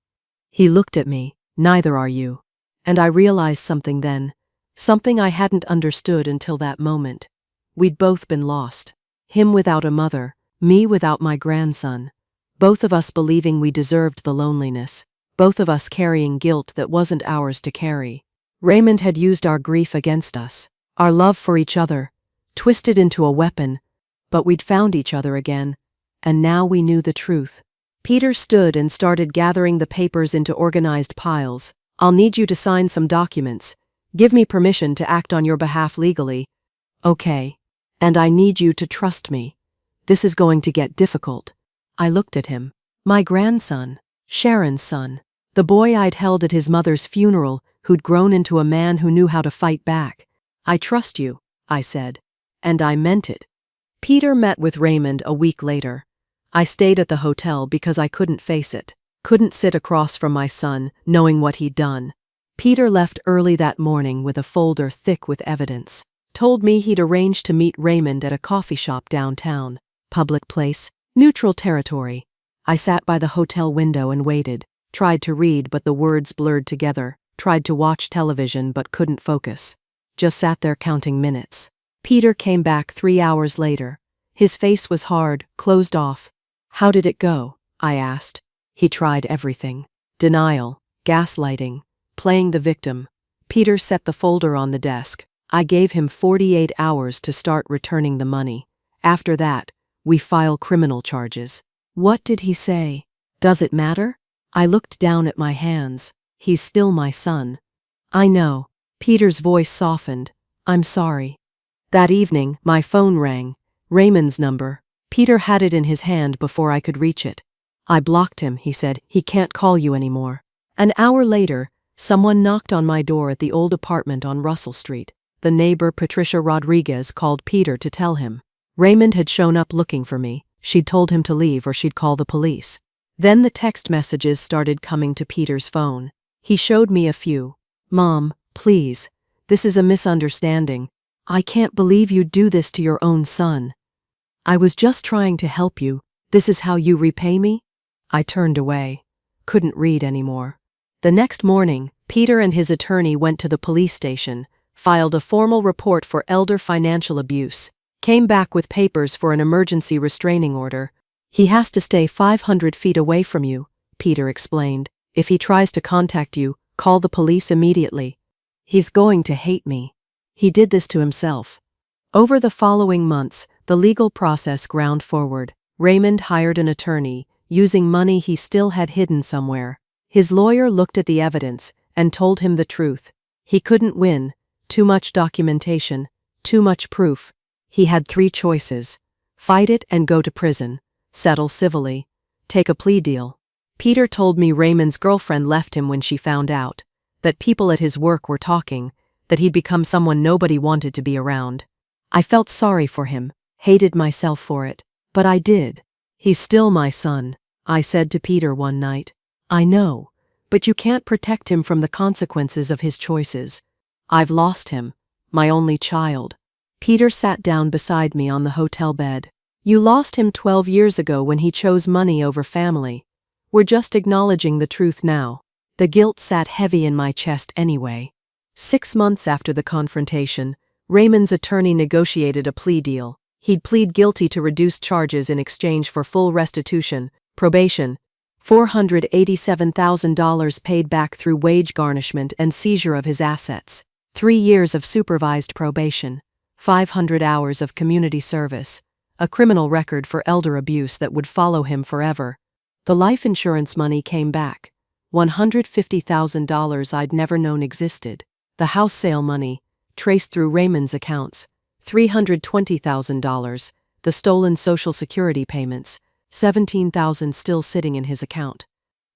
[SPEAKER 1] He looked at me. Neither are you. And I realized something then. Something I hadn't understood until that moment. We'd both been lost. Him without a mother, me without my grandson. Both of us believing we deserved the loneliness. Both of us carrying guilt that wasn't ours to carry. Raymond had used our grief against us. Our love for each other. Twisted into a weapon. But we'd found each other again. And now we knew the truth. Peter stood and started gathering the papers into organized piles. I'll need you to sign some documents. Give me permission to act on your behalf legally. Okay. And I need you to trust me. This is going to get difficult. I looked at him. My grandson. Sharon's son. The boy I'd held at his mother's funeral, who'd grown into a man who knew how to fight back. I trust you, I said. And I meant it. Peter met with Raymond a week later. I stayed at the hotel because I couldn't face it. Couldn't sit across from my son, knowing what he'd done. Peter left early that morning with a folder thick with evidence. Told me he'd arranged to meet Raymond at a coffee shop downtown. Public place, neutral territory. I sat by the hotel window and waited. Tried to read but the words blurred together. Tried to watch television but couldn't focus. Just sat there counting minutes. Peter came back 3 hours later. His face was hard, closed off. How did it go? I asked. He tried everything. Denial, gaslighting, playing the victim. Peter set the folder on the desk. I gave him 48 hours to start returning the money. After that, we file criminal charges. What did he say? Does it matter? I looked down at my hands. He's still my son. I know. Peter's voice softened. I'm sorry. That evening, my phone rang. Raymond's number. Peter had it in his hand before I could reach it. I blocked him, he said. He can't call you anymore. An hour later, someone knocked on my door at the old apartment on Russell Street. The neighbor, Patricia Rodriguez, called Peter to tell him. Raymond had shown up looking for me. She'd told him to leave or she'd call the police. Then the text messages started coming to Peter's phone. He showed me a few. Mom, please. This is a misunderstanding. I can't believe you'd do this to your own son. I was just trying to help you. This is how you repay me? I turned away. Couldn't read anymore. The next morning, Peter and his attorney went to the police station, filed a formal report for elder financial abuse, came back with papers for an emergency restraining order. He has to stay 500 feet away from you, Peter explained. If he tries to contact you, call the police immediately. He's going to hate me. He did this to himself. Over the following months, the legal process ground forward. Raymond hired an attorney, using money he still had hidden somewhere. His lawyer looked at the evidence and told him the truth. He couldn't win. Too much documentation. Too much proof. He had 3 choices. Fight it and go to prison. Settle civilly. Take a plea deal. Peter told me Raymond's girlfriend left him when she found out. That people at his work were talking. That he'd become someone nobody wanted to be around. I felt sorry for him. Hated myself for it. But I did. He's still my son, I said to Peter one night. I know. But you can't protect him from the consequences of his choices. I've lost him. My only child. Peter sat down beside me on the hotel bed. You lost him 12 years ago when he chose money over family. We're just acknowledging the truth now. The guilt sat heavy in my chest anyway. 6 months after the confrontation, Raymond's attorney negotiated a plea deal. He'd plead guilty to reduced charges in exchange for full restitution, probation, $487,000 paid back through wage garnishment and seizure of his assets, 3 years of supervised probation, 500 hours of community service, a criminal record for elder abuse that would follow him forever. The life insurance money came back, $150,000 I'd never known existed. The house sale money, traced through Raymond's accounts, $320,000, the stolen Social Security payments, $17,000 still sitting in his account.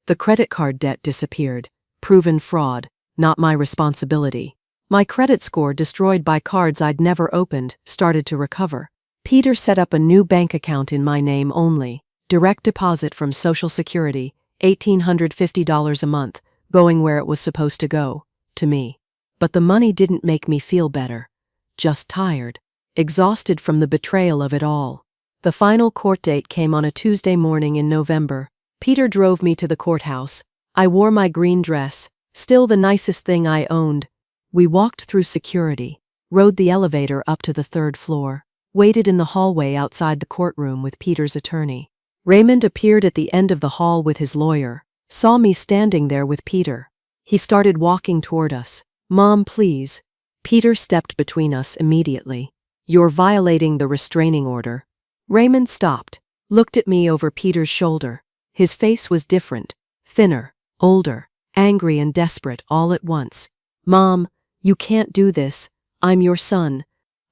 [SPEAKER 1] The credit card debt disappeared, proven fraud, not my responsibility. My credit score, destroyed by cards I'd never opened, started to recover. Peter set up a new bank account in my name only, direct deposit from Social Security, $1,850 a month, going where it was supposed to go, to me. But the money didn't make me feel better. Just tired, exhausted from the betrayal of it all. The final court date came on a Tuesday morning in November. Peter drove me to the courthouse. I wore my green dress, still the nicest thing I owned. We walked through security, rode the elevator up to the 3rd floor, waited in the hallway outside the courtroom with Peter's attorney. Raymond appeared at the end of the hall with his lawyer, saw me standing there with Peter. He started walking toward us. Mom, please. Peter stepped between us immediately. You're violating the restraining order. Raymond stopped, looked at me over Peter's shoulder. His face was different, thinner, older, angry and desperate all at once. Mom, you can't do this. I'm your son.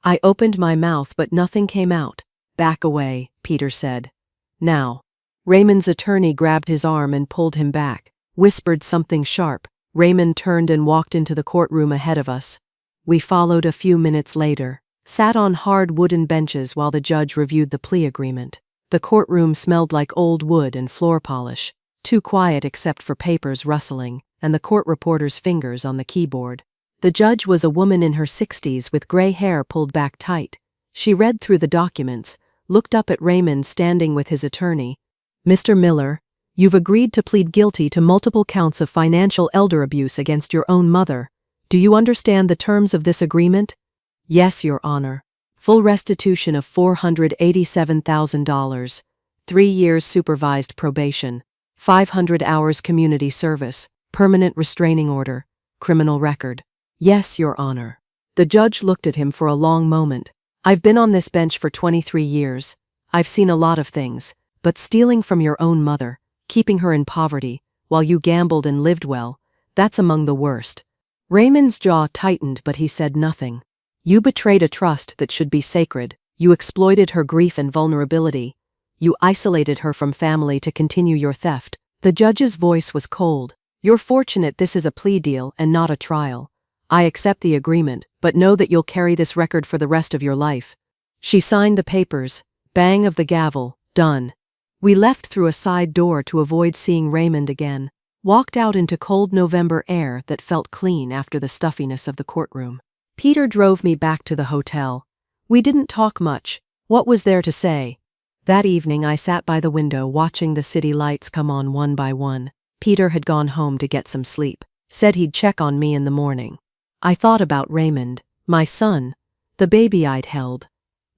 [SPEAKER 1] I opened my mouth but nothing came out. Back away, Peter said. Now. Raymond's attorney grabbed his arm and pulled him back, whispered something sharp. Raymond turned and walked into the courtroom ahead of us. We followed a few minutes later, sat on hard wooden benches while the judge reviewed the plea agreement. The courtroom smelled like old wood and floor polish, too quiet except for papers rustling and the court reporter's fingers on the keyboard. The judge was a woman in her 60s with gray hair pulled back tight. She read through the documents, looked up at Raymond standing with his attorney. Mr. Miller, you've agreed to plead guilty to multiple counts of financial elder abuse against your own mother. Do you understand the terms of this agreement? Yes, Your Honor. Full restitution of $487,000, 3 years supervised probation, 500 hours community service, permanent restraining order, criminal record. Yes, Your Honor. The judge looked at him for a long moment. I've been on this bench for 23 years. I've seen a lot of things, but stealing from your own mother, keeping her in poverty, while you gambled and lived well, that's among the worst. Raymond's jaw tightened, but he said nothing. You betrayed a trust that should be sacred. You exploited her grief and vulnerability. You isolated her from family to continue your theft. The judge's voice was cold. You're fortunate this is a plea deal and not a trial. I accept the agreement, but know that you'll carry this record for the rest of your life. She signed the papers. Bang of the gavel. Done. We left through a side door to avoid seeing Raymond again. Walked out into cold November air that felt clean after the stuffiness of the courtroom. Peter drove me back to the hotel. We didn't talk much. What was there to say? That evening I sat by the window watching the city lights come on one by one. Peter had gone home to get some sleep. Said he'd check on me in the morning. I thought about Raymond, my son, the baby I'd held,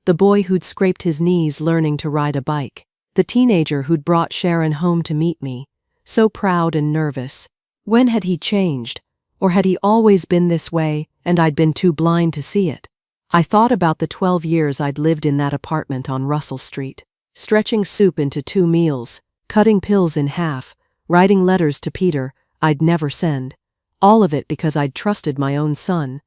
[SPEAKER 1] the boy who'd scraped his knees learning to ride a bike, the teenager who'd brought Sharon home to meet me, so proud and nervous. When had he changed? Or had he always been this way, and I'd been too blind to see it? I thought about the 12 years I'd lived in that apartment on Russell Street, stretching soup into 2 meals, cutting pills in half, writing letters to Peter I'd never send. All of it because I'd trusted my own son.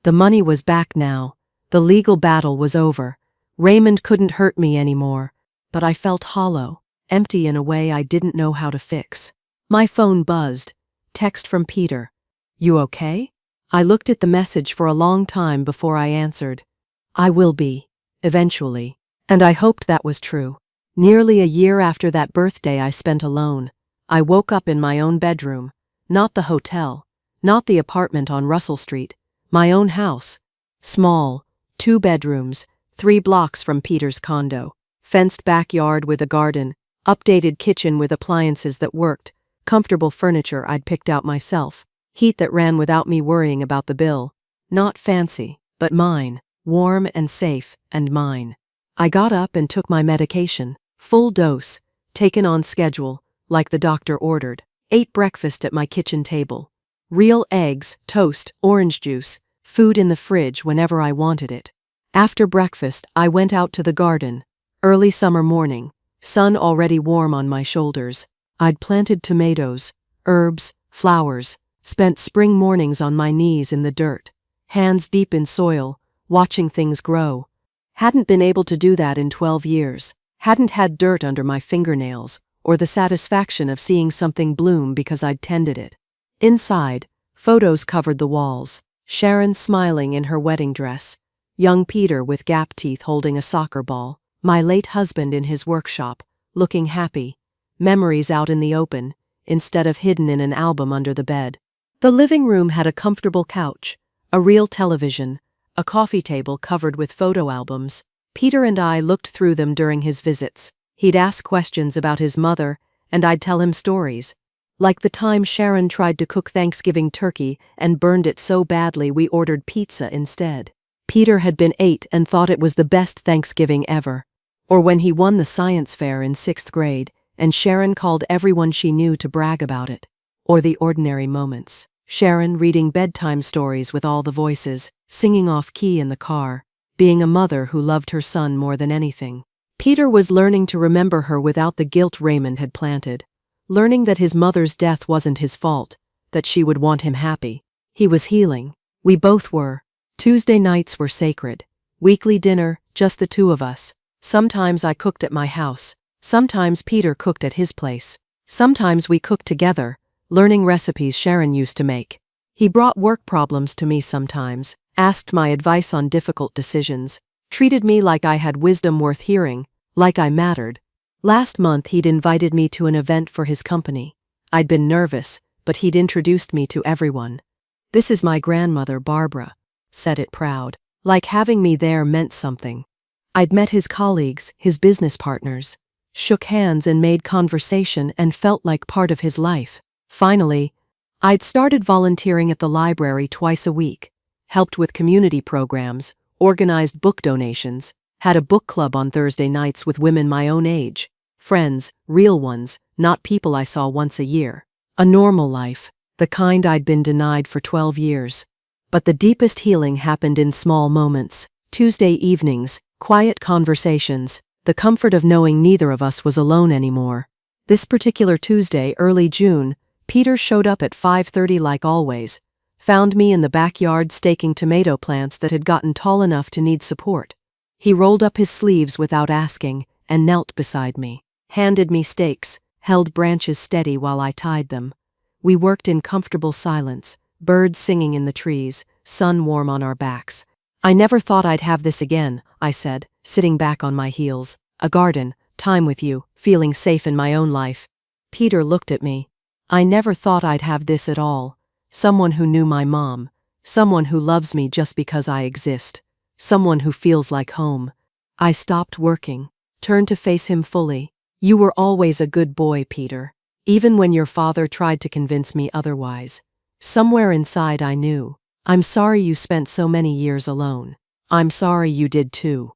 [SPEAKER 1] The money was back now. The legal battle was over. Raymond couldn't hurt me anymore. But I felt hollow, empty in a way I didn't know how to fix. My phone buzzed. Text from Peter. "You okay?" I looked at the message for a long time before I answered. "I will be, eventually." And I hoped that was true. Nearly a year after that birthday I spent alone, I woke up in my own bedroom. Not the hotel. Not the apartment on Russell Street. My own house. Small, 2 bedrooms, 3 blocks from Peter's condo. Fenced backyard with a garden, updated kitchen with appliances that worked, comfortable furniture I'd picked out myself, heat that ran without me worrying about the bill. Not fancy, but mine, warm and safe, and mine. I got up and took my medication, full dose, taken on schedule, like the doctor ordered. Ate breakfast at my kitchen table. Real eggs, toast, orange juice, food in the fridge whenever I wanted it. After breakfast, I went out to the garden. Early summer morning, sun already warm on my shoulders. I'd planted tomatoes, herbs, flowers, spent spring mornings on my knees in the dirt, hands deep in soil, watching things grow. Hadn't been able to do that in 12 years, hadn't had dirt under my fingernails, or the satisfaction of seeing something bloom because I'd tended it. Inside, photos covered the walls. Sharon smiling in her wedding dress, young Peter with gap teeth holding a soccer ball, my late husband in his workshop, looking happy, memories out in the open, instead of hidden in an album under the bed. The living room had a comfortable couch, a real television, a coffee table covered with photo albums. Peter and I looked through them during his visits. He'd ask questions about his mother, and I'd tell him stories. Like the time Sharon tried to cook Thanksgiving turkey and burned it so badly we ordered pizza instead. Peter had been 8 and thought it was the best Thanksgiving ever. Or when he won the science fair in 6th grade, and Sharon called everyone she knew to brag about it. Or the ordinary moments. Sharon reading bedtime stories with all the voices, singing off key in the car, being a mother who loved her son more than anything. Peter was learning to remember her without the guilt Raymond had planted. Learning that his mother's death wasn't his fault, that she would want him happy. He was healing. We both were. Tuesday nights were sacred. Weekly dinner, just the 2 of us. Sometimes I cooked at my house. Sometimes Peter cooked at his place. Sometimes we cooked together, learning recipes Sharon used to make. He brought work problems to me sometimes, asked my advice on difficult decisions, treated me like I had wisdom worth hearing, like I mattered. Last month he'd invited me to an event for his company. I'd been nervous, but he'd introduced me to everyone. "This is my grandmother, Barbara," said it proud, like having me there meant something. I'd met his colleagues, his business partners, shook hands and made conversation and felt like part of his life. Finally, I'd started volunteering at the library twice a week, helped with community programs, organized book donations, had a book club on Thursday nights with women my own age, friends, real ones, not people I saw once a year. A normal life, the kind I'd been denied for 12 years. But the deepest healing happened in small moments, Tuesday evenings, quiet conversations, the comfort of knowing neither of us was alone anymore. This particular Tuesday, early June, Peter showed up at 5:30 like always, found me in the backyard staking tomato plants that had gotten tall enough to need support. He rolled up his sleeves without asking and knelt beside me, handed me stakes, held branches steady while I tied them. We worked in comfortable silence, birds singing in the trees, sun warm on our backs. "I never thought I'd have this again," I said, sitting back on my heels. "A garden, time with you, feeling safe in my own life." Peter looked at me. "I never thought I'd have this at all. Someone who knew my mom. Someone who loves me just because I exist. Someone who feels like home." I stopped working, turned to face him fully. "You were always a good boy, Peter. Even when your father tried to convince me otherwise. Somewhere inside I knew. I'm sorry you spent so many years alone. I'm sorry you did too."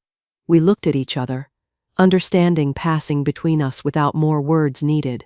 [SPEAKER 1] We looked at each other, understanding passing between us without more words needed.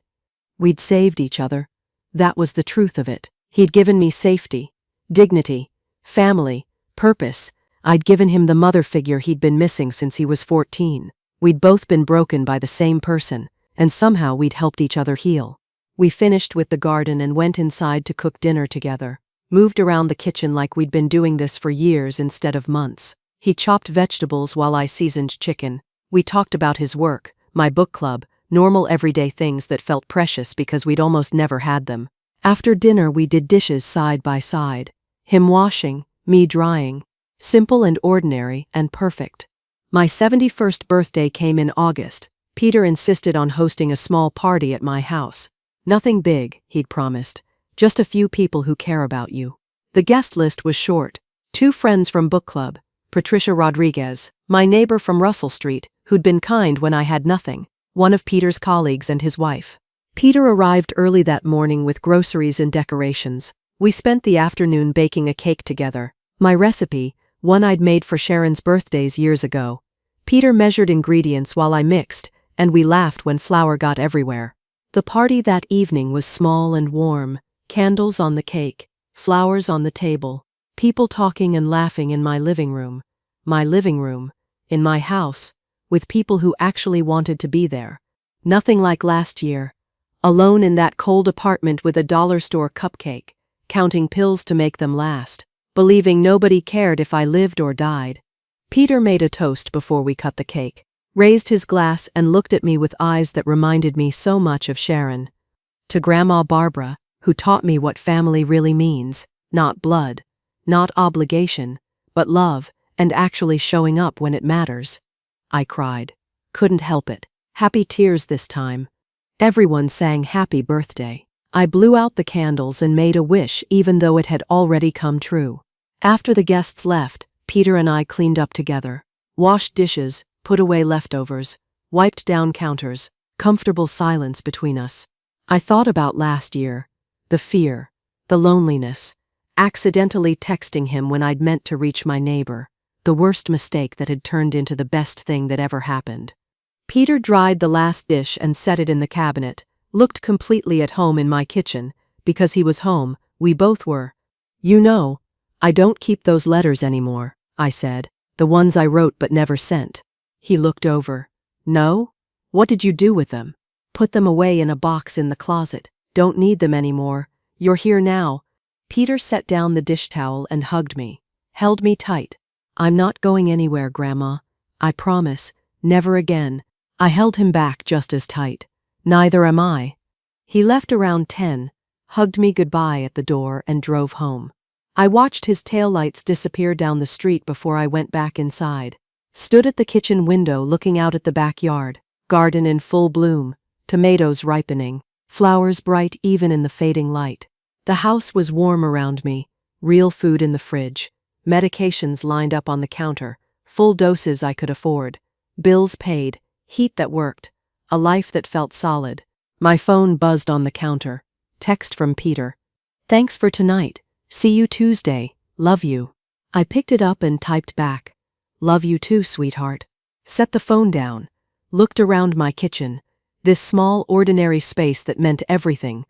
[SPEAKER 1] We'd saved each other. That was the truth of it. He'd given me safety, dignity, family, purpose. I'd given him the mother figure he'd been missing since he was 14. We'd both been broken by the same person, and somehow we'd helped each other heal. We finished with the garden and went inside to cook dinner together. Moved around the kitchen like we'd been doing this for years instead of months. He chopped vegetables while I seasoned chicken. We talked about his work, my book club, normal everyday things that felt precious because we'd almost never had them. After dinner we did dishes side by side. Him washing, me drying. Simple and ordinary and perfect. My 71st birthday came in August. Peter insisted on hosting a small party at my house. Nothing big, he'd promised. Just a few people who care about you. The guest list was short. 2 friends from book club, Patricia Rodriguez, my neighbor from Russell Street, who'd been kind when I had nothing, one of Peter's colleagues and his wife. Peter arrived early that morning with groceries and decorations. We spent the afternoon baking a cake together. My recipe, one I'd made for Sharon's birthdays years ago. Peter measured ingredients while I mixed, and we laughed when flour got everywhere. The party that evening was small and warm. Candles on the cake, flowers on the table, people talking and laughing in my living room, in my house, with people who actually wanted to be there. Nothing like last year. Alone in that cold apartment with a dollar store cupcake, counting pills to make them last, believing nobody cared if I lived or died. Peter made a toast before we cut the cake, raised his glass and looked at me with eyes that reminded me so much of Sharon. To Grandma Barbara, who taught me what family really means, not blood, not obligation, but love, and actually showing up when it matters. I cried. Couldn't help it. Happy tears this time. Everyone sang happy birthday. I blew out the candles and made a wish even though it had already come true. After the guests left, Peter and I cleaned up together, washed dishes, put away leftovers, wiped down counters, comfortable silence between us. I thought about last year. The fear, the loneliness, accidentally texting him when I'd meant to reach my neighbor, the worst mistake that had turned into the best thing that ever happened. Peter dried the last dish and set it in the cabinet, looked completely at home in my kitchen, because he was home, we both were. You know, I don't keep those letters anymore, I said, the ones I wrote but never sent. He looked over. No? What did you do with them? Put them away in a box in the closet. Don't need them anymore. You're here now. Peter set down the dish towel and hugged me, held me tight. I'm not going anywhere, Grandma. I promise, never again. I held him back just as tight. Neither am I. He left around 10, hugged me goodbye at the door and drove home. I watched his taillights disappear down the street before I went back inside. Stood at the kitchen window looking out at the backyard, garden in full bloom, tomatoes ripening. Flowers bright even in the fading light. The house was warm around me, real food in the fridge, medications lined up on the counter, full doses I could afford, bills paid, heat that worked, a life that felt solid. My phone buzzed on the counter. Text from Peter. Thanks for tonight. See you Tuesday. Love you. I picked it up and typed back. Love you too, sweetheart. Set the phone down. Looked around my kitchen. This small, ordinary space that meant everything.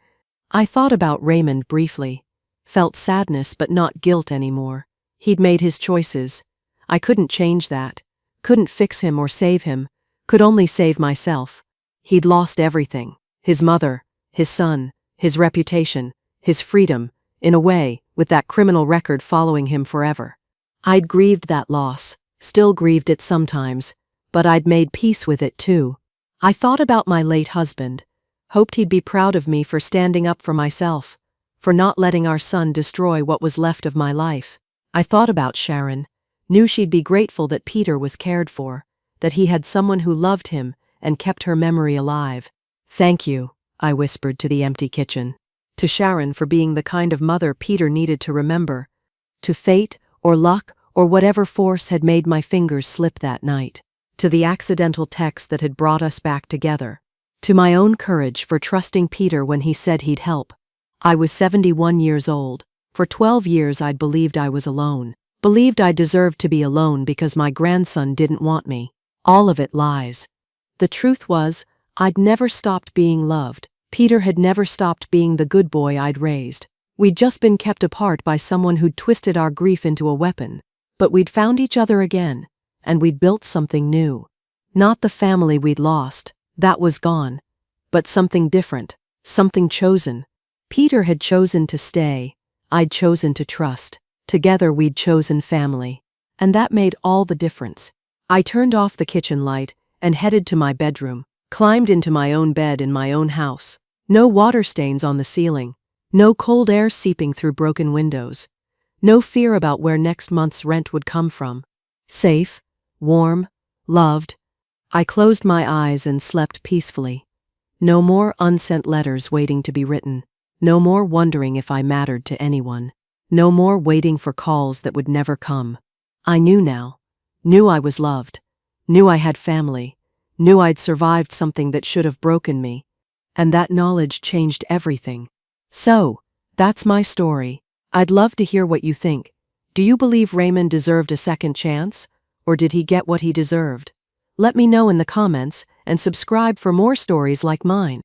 [SPEAKER 1] I thought about Raymond briefly. Felt sadness but not guilt anymore. He'd made his choices. I couldn't change that. Couldn't fix him or save him. Could only save myself. He'd lost everything. His mother, his son, his reputation, his freedom, in a way, with that criminal record following him forever. I'd grieved that loss, still grieved it sometimes, but I'd made peace with it too. I thought about my late husband, hoped he'd be proud of me for standing up for myself, for not letting our son destroy what was left of my life. I thought about Sharon, knew she'd be grateful that Peter was cared for, that he had someone who loved him and kept her memory alive. Thank you, I whispered to the empty kitchen. To Sharon for being the kind of mother Peter needed to remember. To fate, or luck, or whatever force had made my fingers slip that night. To the accidental text that had brought us back together. To my own courage for trusting Peter when he said he'd help. I was 71 years old. For 12 years I'd believed I was alone. Believed I deserved to be alone because my grandson didn't want me. All of it lies. The truth was, I'd never stopped being loved. Peter had never stopped being the good boy I'd raised. We'd just been kept apart by someone who'd twisted our grief into a weapon. But we'd found each other again. And we'd built something new. Not the family we'd lost, that was gone. But something different, something chosen. Peter had chosen to stay. I'd chosen to trust. Together we'd chosen family. And that made all the difference. I turned off the kitchen light and headed to my bedroom, climbed into my own bed in my own house. No water stains on the ceiling. No cold air seeping through broken windows. No fear about where next month's rent would come from. Safe, warm, loved. I closed my eyes and slept peacefully. No more unsent letters waiting to be written. No more wondering if I mattered to anyone. No more waiting for calls that would never come. I knew now. Knew I was loved. Knew I had family. Knew I'd survived something that should have broken me. And that knowledge changed everything. So, that's my story. I'd love to hear what you think. Do you believe Raymond deserved a second chance? Or did he get what he deserved? Let me know in the comments and subscribe for more stories like mine.